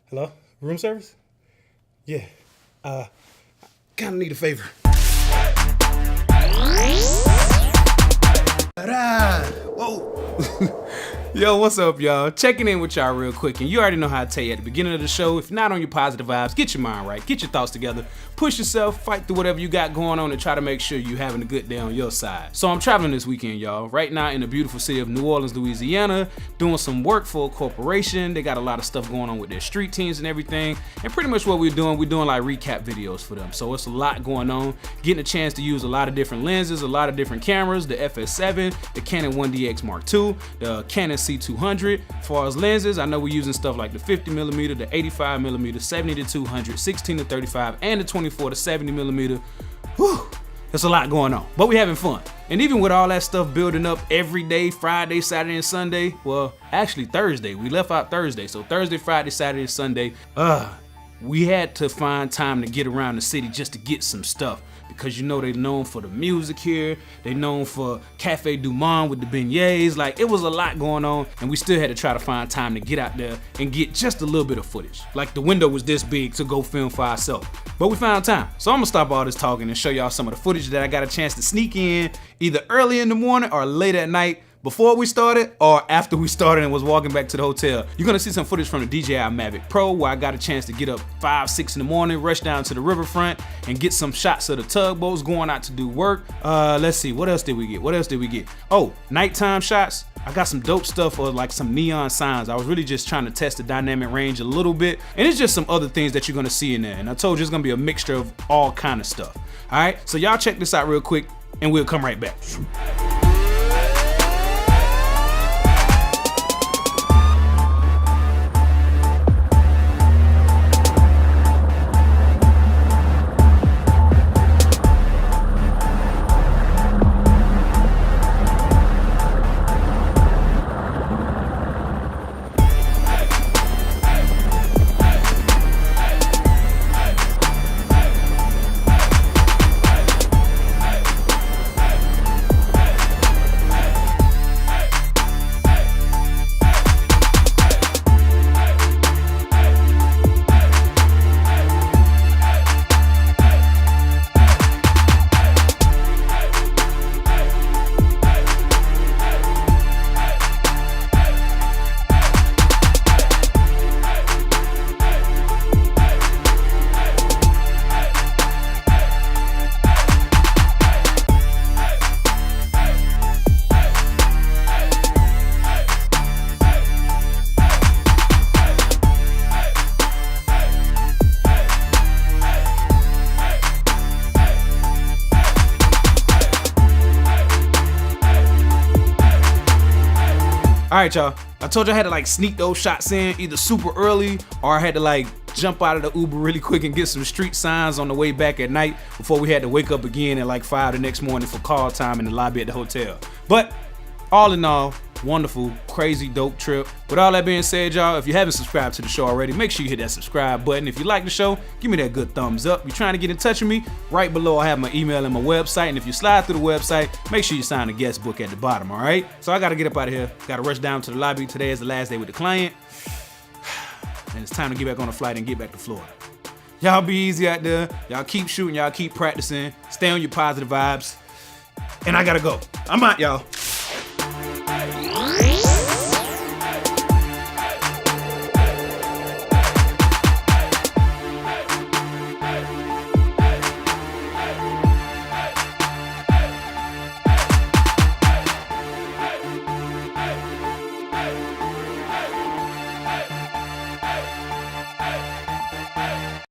Hello? Room service? Yeah. Kinda need a favor. Whoa! Yo, what's up, y'all? Checking in with y'all real quick, and you already know how I tell you at the beginning of the show, if you're not on your positive vibes, get your mind right, get your thoughts together, push yourself, fight through whatever you got going on, and try to make sure you're having a good day on your side. So I'm traveling this weekend, y'all, right now in the beautiful city of New Orleans, Louisiana, doing some work for a corporation. They got a lot of stuff going on with their street teams and everything, and pretty much what we're doing like recap videos for them. So it's a lot going on, getting a chance to use a lot of different lenses, a lot of different cameras, the FS7, the Canon 1DX Mark II, the Canon C200. As far as lenses, I know we're using stuff like the 50mm, the 85mm, 70-200, 16-35, and the 24-70mm. Whew, there's a lot going on, but we're having fun. And even with all that stuff building up every day, Friday, Saturday, and Sunday, well, actually Thursday, we left out Thursday. So Thursday, Friday, Saturday, and Sunday, we had to find time to get around the city just to get some stuff. Because you know they're known for the music here, they known for Cafe Du Monde with the beignets. Like, it was a lot going on, and we still had to try to find time to get out there and get just a little bit of footage. Like, the window was this big to go film for ourselves. But we found time. So I'm gonna stop all this talking and show y'all some of the footage that I got a chance to sneak in either early in the morning or late at night, before we started or after we started and was walking back to the hotel. You're gonna see some footage from the DJI Mavic Pro where I got a chance to get up 5, 6 in the morning, rush down to the riverfront and get some shots of the tugboats going out to do work. Let's see, what else did we get? Oh, nighttime shots. I got some dope stuff or like some neon signs. I was really just trying to test the dynamic range a little bit. And it's just some other things that you're gonna see in there. And I told you it's gonna be a mixture of all kind of stuff. All right, so y'all check this out real quick and we'll come right back. All right, y'all, I told you I had to like sneak those shots in either super early or I had to like jump out of the Uber really quick and get some street signs on the way back at night before we had to wake up again at like 5 the next morning for call time in the lobby at the hotel. But all in all, wonderful, crazy, dope trip. With all that being said, y'all, if you haven't subscribed to the show already, make sure you hit that subscribe button. If you like the show, give me that good thumbs up. If you're trying to get in touch with me, right below I have my email and my website. And if you slide through the website, make sure you sign the guest book at the bottom, all right? So I gotta get up out of here. Gotta rush down to the lobby. Today is the last day with the client. And it's time to get back on the flight and get back to Florida. Y'all be easy out there. Y'all keep shooting, y'all keep practicing. Stay on your positive vibes. And I gotta go. I'm out, y'all.